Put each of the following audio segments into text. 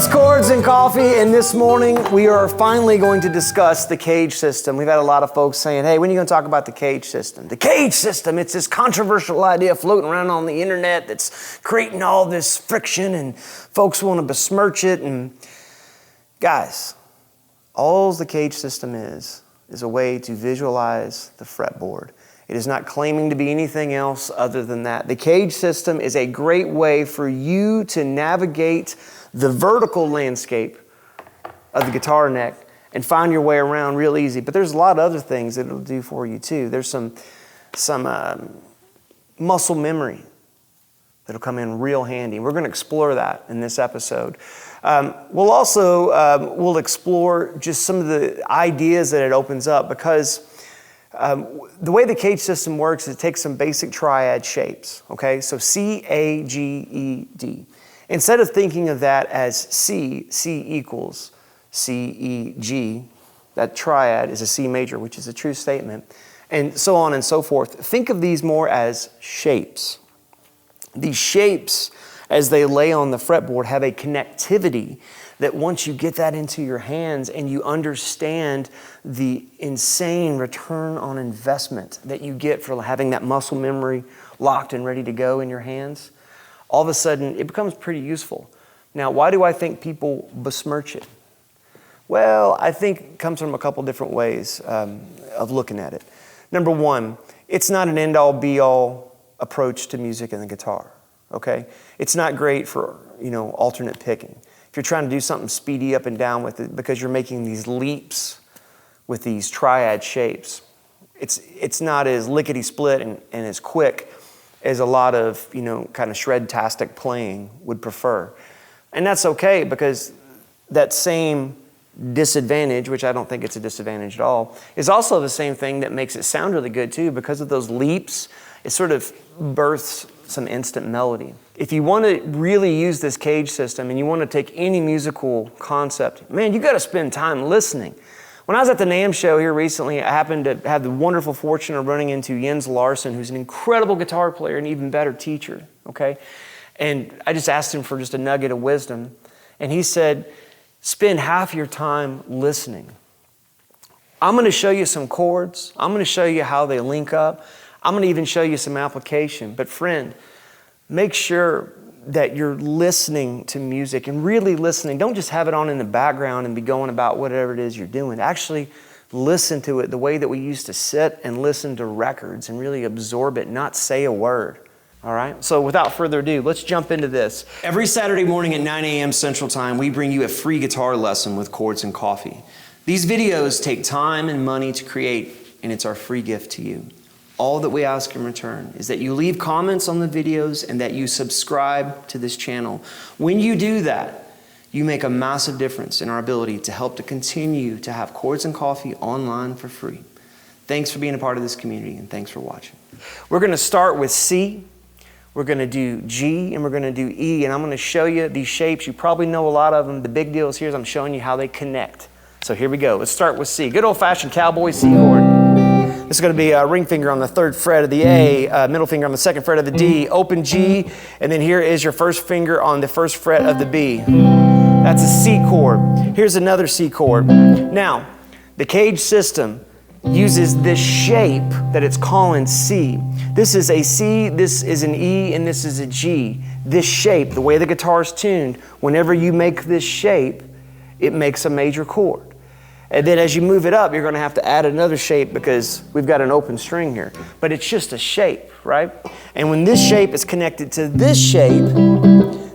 It's Chords and Coffee, and this morning we are finally going to discuss the CAGED system. We've had a lot of folks saying, hey, when are you going to talk about the CAGED system? The CAGED system, it's this controversial idea floating around on the internet that's creating all this friction, and folks want to besmirch it. And guys, all the CAGED system is a way to visualize the fretboard. It is not claiming to be anything else other than that. The CAGED system is a great way for you to navigate the vertical landscape of the guitar neck and find your way around real easy. But there's a lot of other things that it'll do for you too. There's some muscle memory that'll come in real handy. We're going to explore that in this episode. We'll also explore just some of the ideas that it opens up, because the way the CAGED system works is it takes some basic triad shapes, okay? So C, A, G, E, D. Instead of thinking of that as C equals C, E, G, that triad is a C major, which is a true statement, and so on and so forth. Think of these more as shapes. These shapes, as they lay on the fretboard, have a connectivity that once you get that into your hands and you understand the insane return on investment that you get for having that muscle memory locked and ready to go in your hands, all of a sudden it becomes pretty useful. Now, why do I think people besmirch it? Well, I think it comes from a couple different ways of looking at it. Number one, it's not an end-all be-all approach to music and the guitar, okay? It's not great for, alternate picking. If you're trying to do something speedy up and down with it because you're making these leaps with these triad shapes, it's not as lickety-split and as quick as a lot of, kind of shred-tastic playing would prefer. And that's okay, because that same disadvantage, which I don't think it's a disadvantage at all, is also the same thing that makes it sound really good too. Because of those leaps, it sort of births some instant melody. If you want to really use this CAGED system and you want to take any musical concept, man, you got to spend time listening. When I was at the NAMM show here recently, I happened to have the wonderful fortune of running into Jens Larsen, who's an incredible guitar player and even better teacher, okay? And I just asked him for just a nugget of wisdom, and he said, spend half your time listening. I'm going to show you some chords. I'm going to show you how they link up. I'm going to even show you some application. But friend, make sure that you're listening to music and really listening. Don't just have it on in the background and be going about whatever it is you're doing. Actually listen to it the way that we used to sit and listen to records and really absorb it, not say a word. All right? So without further ado, let's jump into this. Every Saturday morning at 9 a.m. Central Time, we bring you a free guitar lesson with Chords and Coffee. These videos take time and money to create, and it's our free gift to you. All that we ask in return is that you leave comments on the videos and that you subscribe to this channel. When you do that, you make a massive difference in our ability to help to continue to have Chords and Coffee online for free. Thanks for being a part of this community, and thanks for watching. We're going to start with C, we're going to do G, and we're going to do E, and I'm going to show you these shapes. You probably know a lot of them. The big deal is here is I'm showing you how they connect. So here we go. Let's start with C. Good old-fashioned cowboy C chord. This is going to be a ring finger on the 3rd fret of the A, middle finger on the 2nd fret of the D, open G, and then here is your first finger on the 1st fret of the B. That's a C chord. Here's another C chord. Now, the CAGED system uses this shape that it's calling C. This is a C, this is an E, and this is a G. This shape, the way the guitar is tuned, whenever you make this shape, it makes a major chord. And then as you move it up, you're going to have to add another shape because we've got an open string here. But it's just a shape, right? And when this shape is connected to this shape,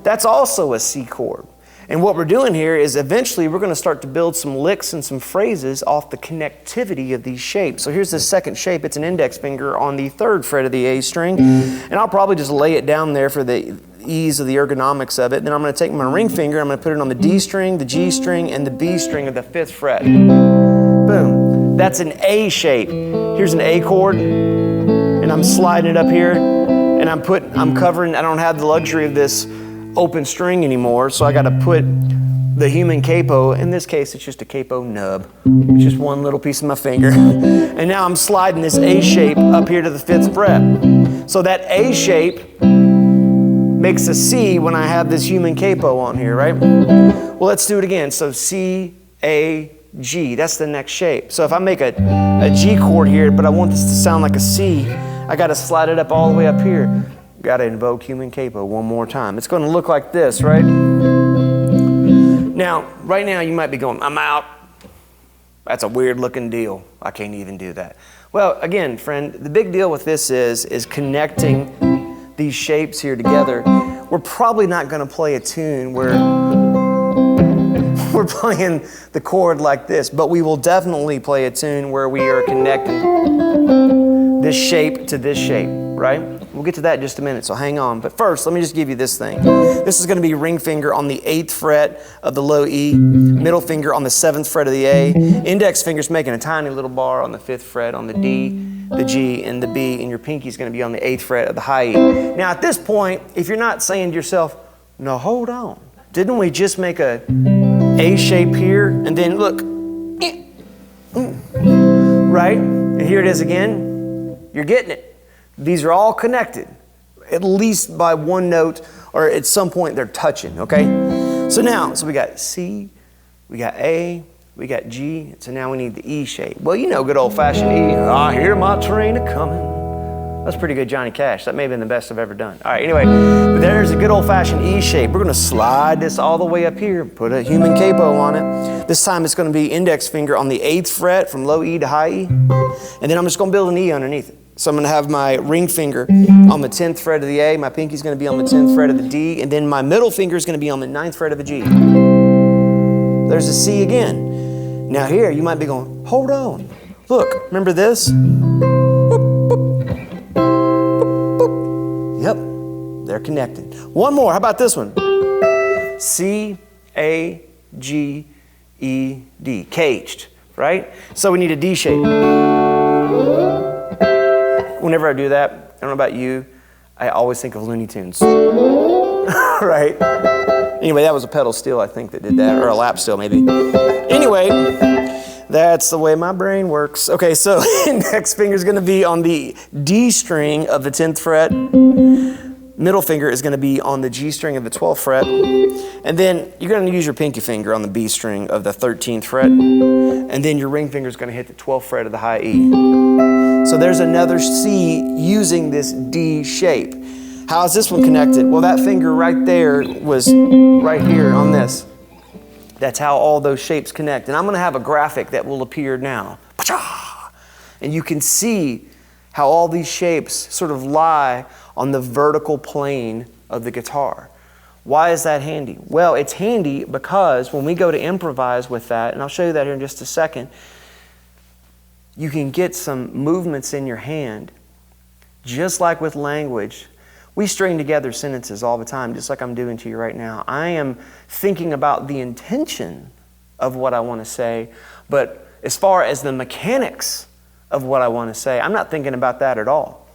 that's also a C chord. And what we're doing here is eventually we're going to start to build some licks and some phrases off the connectivity of these shapes. So here's the second shape. It's an index finger on the 3rd fret of the A string. And I'll probably just lay it down there for the ease of the ergonomics of it. Then I'm going to take my ring finger, I'm going to put it on the D string, the G string, and the B string of the 5th fret. Boom. That's an A shape. Here's an A chord, and I'm sliding it up here, and I'm covering, I don't have the luxury of this open string anymore, so I got to put the human capo, in this case it's just a capo nub. It's just one little piece of my finger. And now I'm sliding this A shape up here to the 5th fret. So that A shape makes a C when I have this human capo on here, right? Well, let's do it again. So C, A, G, that's the next shape. So if I make a G chord here, but I want this to sound like a C, I got to slide it up all the way up here. Got to invoke human capo one more time. It's going to look like this, right? Now, right now you might be going, I'm out. That's a weird looking deal. I can't even do that. Well, again, friend, the big deal with this is connecting these shapes here together. We're probably not going to play a tune where we're playing the chord like this, but we will definitely play a tune where we are connecting this shape to this shape, right? We'll get to that in just a minute, so hang on. But first, let me just give you this thing. This is going to be ring finger on the 8th fret of the low E, middle finger on the 7th fret of the A, index finger's making a tiny little bar on the 5th fret on the D, the G, and the B, and your pinky's going to be on the 8th fret of the high E. Now at this point, if you're not saying to yourself, no, hold on, didn't we just make a shape here, and then look, right? And here it is again. You're getting it. These are all connected, at least by one note, or at some point they're touching, okay? So we got C, we got A, we got G, so now we need the E shape. Well, you know, good old-fashioned E. I hear my train a-coming. That's pretty good Johnny Cash. That may have been the best I've ever done. All right, anyway, but there's a good old-fashioned E shape. We're going to slide this all the way up here, put a human capo on it. This time it's going to be index finger on the 8th fret from low E to high E. And then I'm just going to build an E underneath it. So I'm going to have my ring finger on the 10th fret of the A, my pinky's going to be on the 10th fret of the D, and then my middle finger is going to be on the 9th fret of the G. There's a C again. Now here, you might be going, hold on. Look, remember this? Yep, they're connected. One more, how about this one? C, A, G, E, D, caged, right? So we need a D shape. Whenever I do that, I don't know about you, I always think of Looney Tunes, right? Anyway, that was a pedal steel, I think, that did that, or a lap steel maybe. Anyway, that's the way my brain works. Okay, so index finger is going to be on the D string of the 10th fret. Middle finger is going to be on the G string of the 12th fret. And then you're going to use your pinky finger on the B string of the 13th fret. And then your ring finger is going to hit the 12th fret of the high E. So there's another C using this D shape. How is this one connected? Well, that finger right there was right here on this. That's how all those shapes connect. And I'm going to have a graphic that will appear now. And you can see how all these shapes sort of lie on the vertical plane of the guitar. Why is that handy? Well, it's handy because when we go to improvise with that, and I'll show you that here in just a second, you can get some movements in your hand. Just like with language, we string together sentences all the time, just like I'm doing to you right now. I am thinking about the intention of what I want to say, but as far as the mechanics of what I want to say, I'm not thinking about that at all.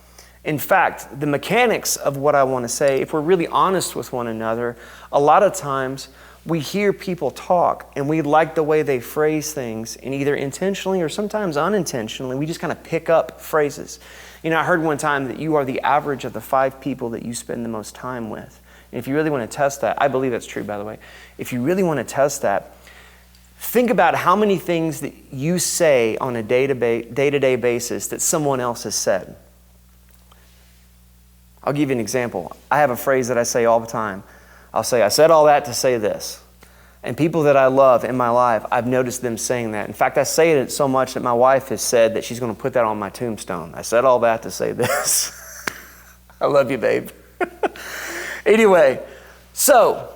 In fact, the mechanics of what I want to say, if we're really honest with one another, a lot of times we hear people talk and we like the way they phrase things, and either intentionally or sometimes unintentionally, we just kind of pick up phrases. You know, I heard one time that you are the average of the 5 people that you spend the most time with. And if you really want to test that, I believe that's true, by the way. If you really want to test that, think about how many things that you say on a day-to-day basis that someone else has said. I'll give you an example. I have a phrase that I say all the time. I'll say, I said all that to say this. And people that I love in my life, I've noticed them saying that. In fact, I say it so much that my wife has said that she's going to put that on my tombstone. I said all that to say this. I love you, babe. Anyway, so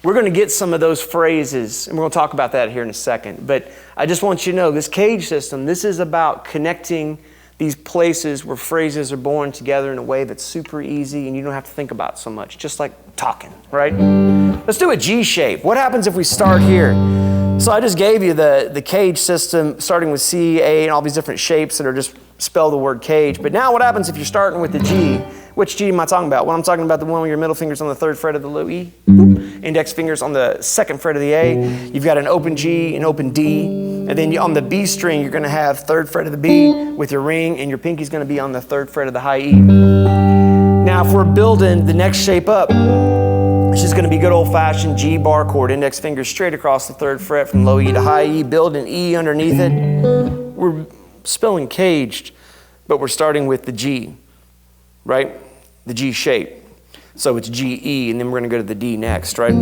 we're going to get some of those phrases, and we're going to talk about that here in a second. But I just want you to know, this CAGED system, this is about connecting these places where phrases are born together in a way that's super easy and you don't have to think about so much, just like talking, right? Let's do a G shape. What happens if we start here? So I just gave you the CAGED system, starting with C, A, and all these different shapes that are just spell the word cage. But now what happens if you're starting with the G? Which G am I talking about? Well, I'm talking about the one where your middle finger's on the 3rd fret of the low E, index finger's on the 2nd fret of the A. You've got an open G, an open D, and then on the B string, you're going to have 3rd fret of the B with your ring, and your pinky's going to be on the 3rd fret of the high E. Now, if we're building the next shape up, it's just going to be good old-fashioned G bar chord, index finger straight across the 3rd fret from low E to high E, build an E underneath it. We're spelling caged, but we're starting with the G, right? The G shape. So it's G, E, and then we're going to go to the D next, right?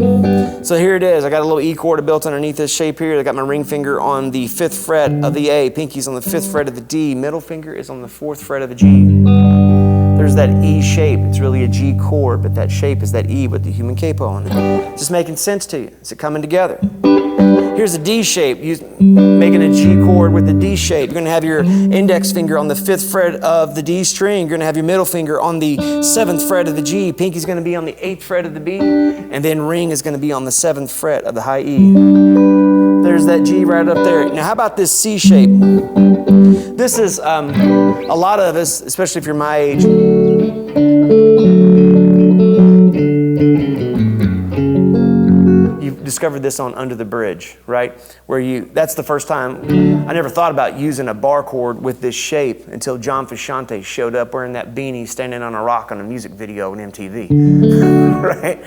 So here it is. I got a little E chord built underneath this shape here. I got my ring finger on the 5th fret of the A, pinky's on the 5th fret of the D, middle finger is on the 4th fret of the G. There's that E shape. It's really a G chord, but that shape is that E with the human capo on it. Is this making sense to you? Is it coming together? Here's a D shape, making a G chord with the D shape. You're going to have your index finger on the 5th fret of the D string. You're going to have your middle finger on the 7th fret of the G. Pinky's going to be on the 8th fret of the B. And then ring is going to be on the 7th fret of the high E. There's that G right up there. Now how about this C shape? This is, a lot of us, especially if you're my age, you've discovered this on Under the Bridge, right? That's the first time, I never thought about using a bar chord with this shape until John Frusciante showed up wearing that beanie standing on a rock on a music video on MTV, right?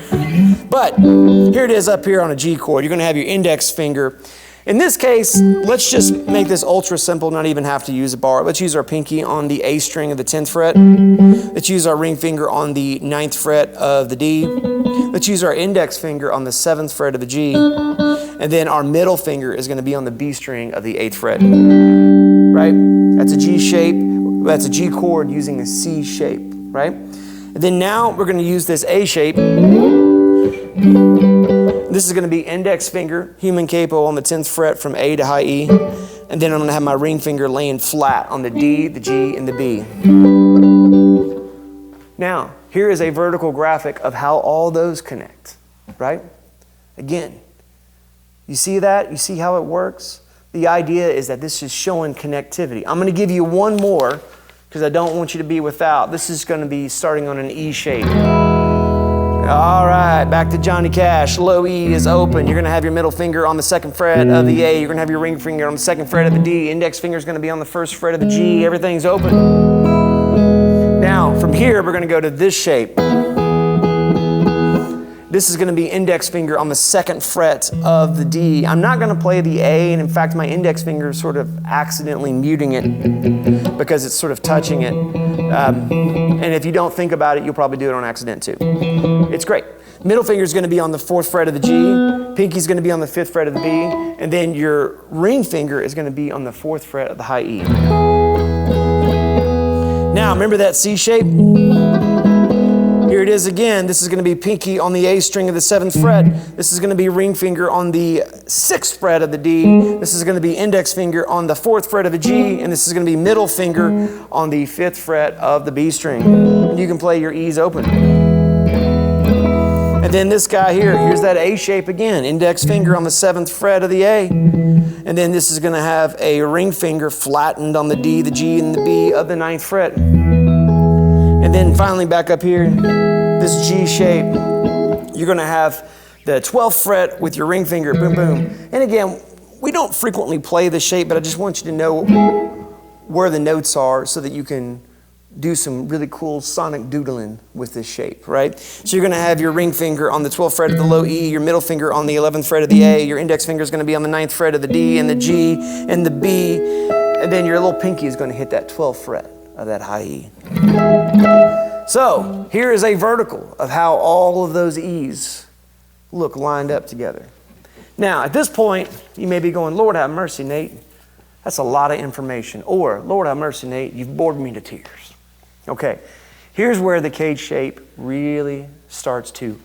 But here it is up here on a G chord. You're going to have your index finger. In this case, let's just make this ultra simple, not even have to use a bar. Let's use our pinky on the A string of the 10th fret. Let's use our ring finger on the 9th fret of the D. Let's use our index finger on the 7th fret of the G. And then our middle finger is going to be on the B string of the 8th fret. Right? That's a G shape. That's a G chord using a C shape. Right? And then now we're going to use this A shape. This is going to be index finger, human capo on the 10th fret from A to high E. And then I'm going to have my ring finger laying flat on the D, the G, and the B. Now, here is a vertical graphic of how all those connect, right? Again, you see that? You see how it works? The idea is that this is showing connectivity. I'm going to give you one more because I don't want you to be without. This is going to be starting on an E shape. All right, back to Johnny Cash. Low E is open. You're going to have your middle finger on the 2nd fret of the A. You're going to have your ring finger on the 2nd fret of the D. Index finger is going to be on the 1st fret of the G. Everything's open. Now, from here, we're going to go to this shape. This is going to be index finger on the 2nd fret of the D. I'm not going to play the A, and in fact, my index finger is sort of accidentally muting it because it's sort of touching it. And if you don't think about it, you'll probably do it on accident too. It's great. Middle finger is going to be on the 4th fret of the G. Pinky is going to be on the 5th fret of the B. And then your ring finger is going to be on the 4th fret of the high E. Now, remember that C shape? Here it is again. This is going to be pinky on the A string of the 7th fret. This is going to be ring finger on the 6th fret of the D. This is going to be index finger on the 4th fret of the G. And this is going to be middle finger on the 5th fret of the B string. And you can play your E's open. And then this guy here, here's that A shape again. Index finger on the 7th fret of the A. And then this is going to have a ring finger flattened on the D, the G, and the B of the 9th fret. And then finally back up here, this G shape, you're going to have the 12th fret with your ring finger, boom, boom. And again, we don't frequently play this shape, but I just want you to know where the notes are so that you can do some really cool sonic doodling with this shape, right? So you're going to have your ring finger on the 12th fret of the low E, your middle finger on the 11th fret of the A, your index finger is going to be on the 9th fret of the D and the G and the B, and then your little pinky is going to hit that 12th fret of that high E. So here is a vertical of how all of those E's look lined up together. Now at this point you may be going, Lord have mercy, Nate, that's a lot of information. Or, Lord have mercy, Nate, you've bored me to tears. Okay, here's where the cage shape really starts to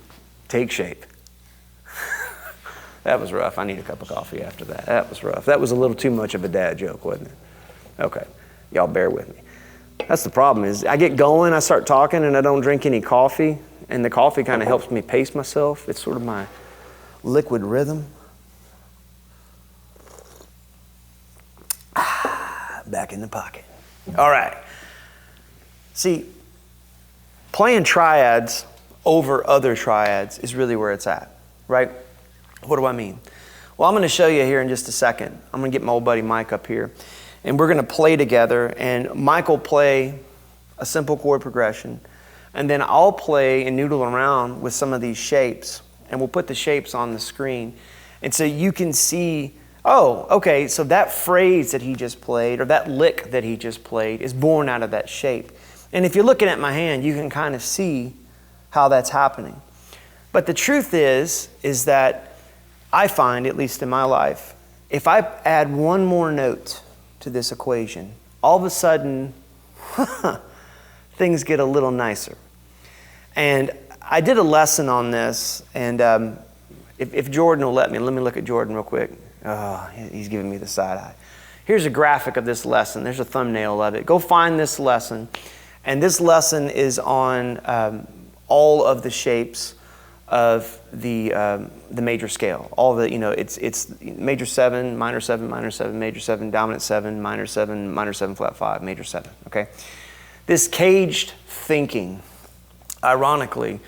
take shape. That was rough. I need a cup of coffee after that. That was rough. That was a little too much of a dad joke, wasn't it? Okay, y'all bear with me. That's the problem is I get going, I start talking, and I don't drink any coffee, and the coffee kind of helps me pace myself. It's sort of my liquid rhythm. Back in the pocket. All right. See, playing triads over other triads is really where it's at, right? What do I mean? Well, I'm going to show you here in just a second. I'm going to get my old buddy Mike up here, and we're going to play together, and Mike will play a simple chord progression, And then I'll play and noodle around with some of these shapes, and we'll put the shapes on the screen. And so you can see, oh, okay, so that phrase that he just played, or that lick that he just played, is born out of that shape. And if you're looking at my hand, you can kind of see how that's happening. But the truth is that I find, at least in my life, if I add one more note to this equation, all of a sudden, things get a little nicer. And I did a lesson on this, and if Jordan will let me look at Jordan real quick. Oh, he's giving me the side eye. Here's a graphic of this lesson. There's a thumbnail of it. Go find this lesson. And this lesson is on all of the shapes of the major scale. All the, it's major 7, minor 7, minor 7, major 7, dominant 7, minor 7, flat 5, major 7, okay? This caged thinking, ironically,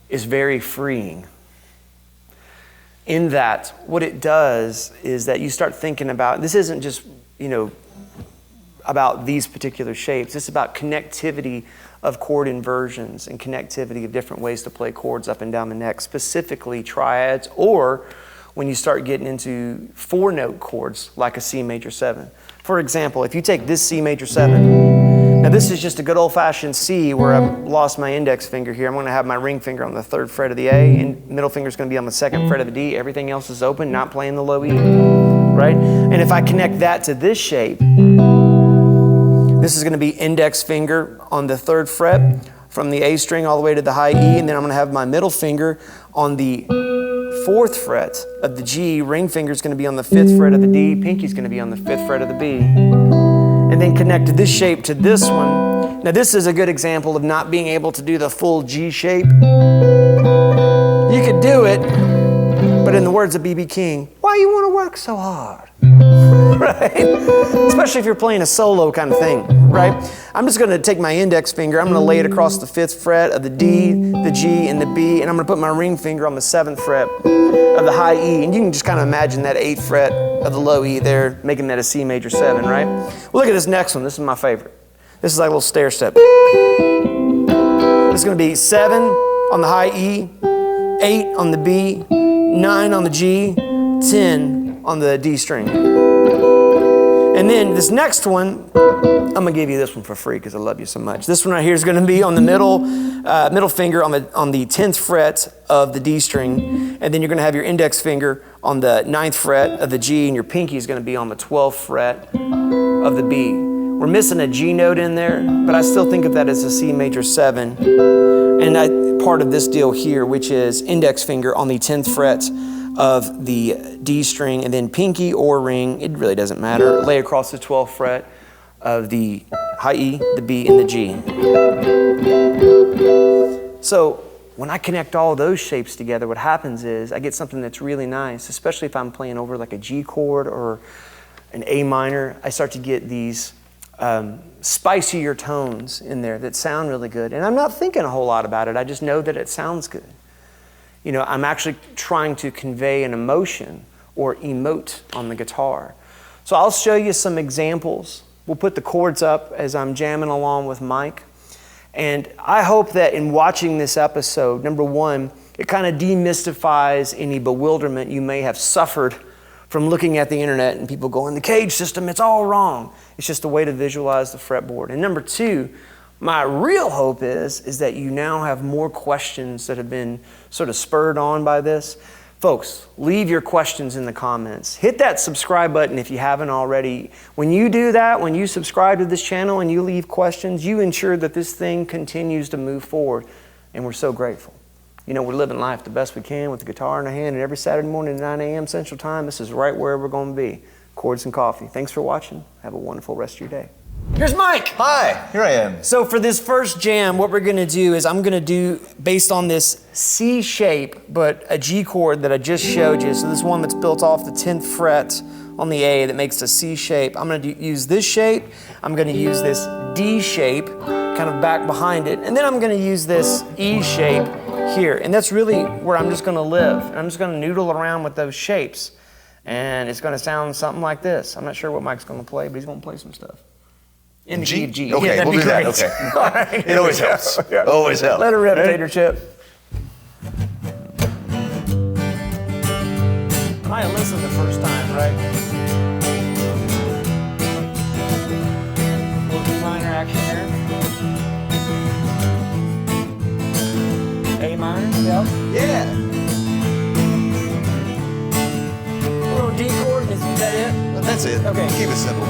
is very freeing. In that, what it does is that you start thinking about, this isn't just, about these particular shapes. It's about connectivity of chord inversions and connectivity of different ways to play chords up and down the neck, specifically triads, or when you start getting into 4-note chords like a C major 7. For example, if you take this C major 7, now this is just a good old-fashioned C where I've lost my index finger here. I'm going to have my ring finger on the 3rd fret of the A, and middle finger is going to be on the 2nd fret of the D. Everything else is open, not playing the low E, right? And if I connect that to this shape, this is going to be index finger on the 3rd fret from the A string all the way to the high E, and then I'm going to have my middle finger on the 4th fret of the G, ring finger is going to be on the 5th fret of the D, pinky is going to be on the 5th fret of the B. And then connect this shape to this one. Now this is a good example of not being able to do the full G shape. You could do it, but in the words of B.B. King, why you want to work so hard? Right? Especially if you're playing a solo kind of thing, right? I'm just going to take my index finger, I'm going to lay it across the 5th fret of the D, the G, and the B, and I'm going to put my ring finger on the 7th fret of the high E, and you can just kind of imagine that 8th fret of the low E there, making that a C major 7, right? Well, look at this next one. This is my favorite. This is like a little stair step. This is going to be 7 on the high E, 8 on the B, 9 on the G, 10 on the D string. And then this next one, I'm going to give you this one for free because I love you so much. This one right here is going to be on the middle finger on the 10th fret of the D string, and then you're going to have your index finger on the 9th fret of the G, and your pinky is going to be on the 12th fret of the B. We're missing a G note in there, but I still think of that as a C major 7. And part of this deal here, which is index finger on the 10th fret of the D string, and then pinky or ring, it really doesn't matter, lay across the 12th fret of the high E, the B, and the G. So when I connect all those shapes together, what happens is I get something that's really nice, especially if I'm playing over like a G chord or an A minor. I start to get these spicier tones in there that sound really good. And I'm not thinking a whole lot about it. I just know that it sounds good. I'm actually trying to convey an emotion or emote on the guitar. So I'll show you some examples. We'll put the chords up as I'm jamming along with Mike. And I hope that in watching this episode, number one, it kind of demystifies any bewilderment you may have suffered from looking at the internet and people going, the CAGED system, it's all wrong. It's just a way to visualize the fretboard. And number two, my real hope is that you now have more questions that have been sort of spurred on by this. Folks, leave your questions in the comments. Hit that subscribe button if you haven't already. When you do that, when you subscribe to this channel and you leave questions, you ensure that this thing continues to move forward. And we're so grateful. We're living life the best we can with the guitar in our hand, and every Saturday morning at 9 a.m. Central Time, this is right where we're going to be. Chords and Coffee. Thanks for watching. Have a wonderful rest of your day. Here's Mike. Hi, here I am. So for this first jam, what we're going to do is I'm going to do, based on this C shape, but a G chord that I just showed you. So this one that's built off the 10th fret on the A that makes a C shape. I'm going to use this shape. I'm going to use this D shape kind of back behind it. And then I'm going to use this E shape here. And that's really where I'm just going to live. And I'm just going to noodle around with those shapes. And it's going to sound something like this. I'm not sure what Mike's going to play, but he's going to play some stuff. In the key of G. Okay, that'd we'll be do that. great. Okay. All right, It always helps. Yeah. Always helps. Let it rip, Tater Chip. Might have listened the first time, right? Little D minor action here. A minor, yep. Yeah. A little D chord, is that it? Well, that's it. Okay. Keep it simple.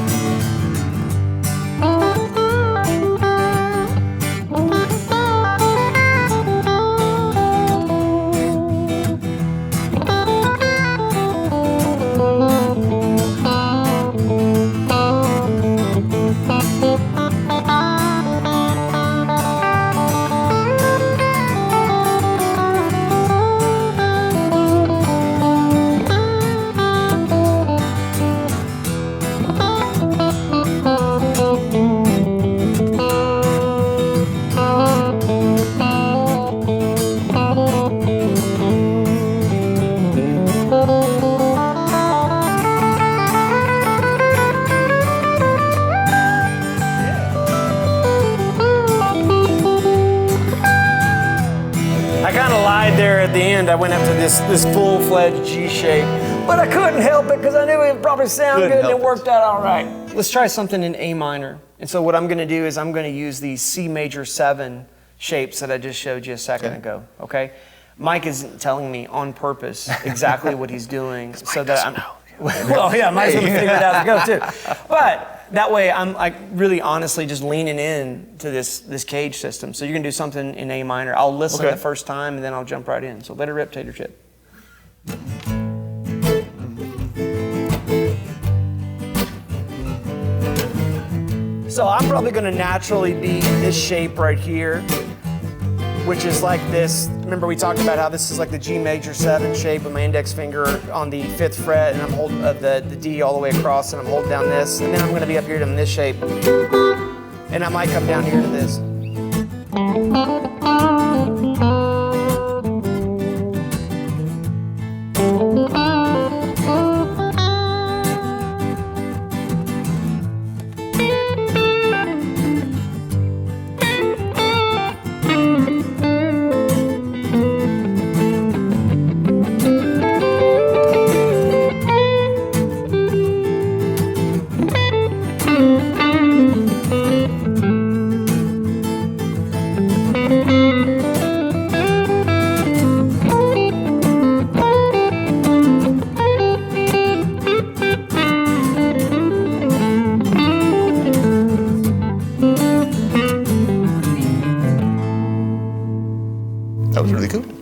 At the end, I went up to this full-fledged G shape, but I couldn't help it because I knew it would probably sound good and it worked out all right. Let's try something in A minor. And so what I'm going to do is I'm going to use these C major 7 shapes that I just showed you a second ago, okay? Mike is telling me on purpose exactly what he's doing so that I'm... Well, yeah, Mike's going to figure it out as I go too. But that way I'm like really honestly just leaning in to this CAGED system. So you're going to do something in A minor. I'll listen the first time and then I'll jump right in. So let it rip, Tater Chip. So I'm probably going to naturally be this shape right here, which is like this. Remember we talked about how this is like the G major 7 shape with my index finger on the 5th fret and I'm holding the D all the way across and I'm holding down this. And then I'm gonna be up here in this shape. And I might come down here to this.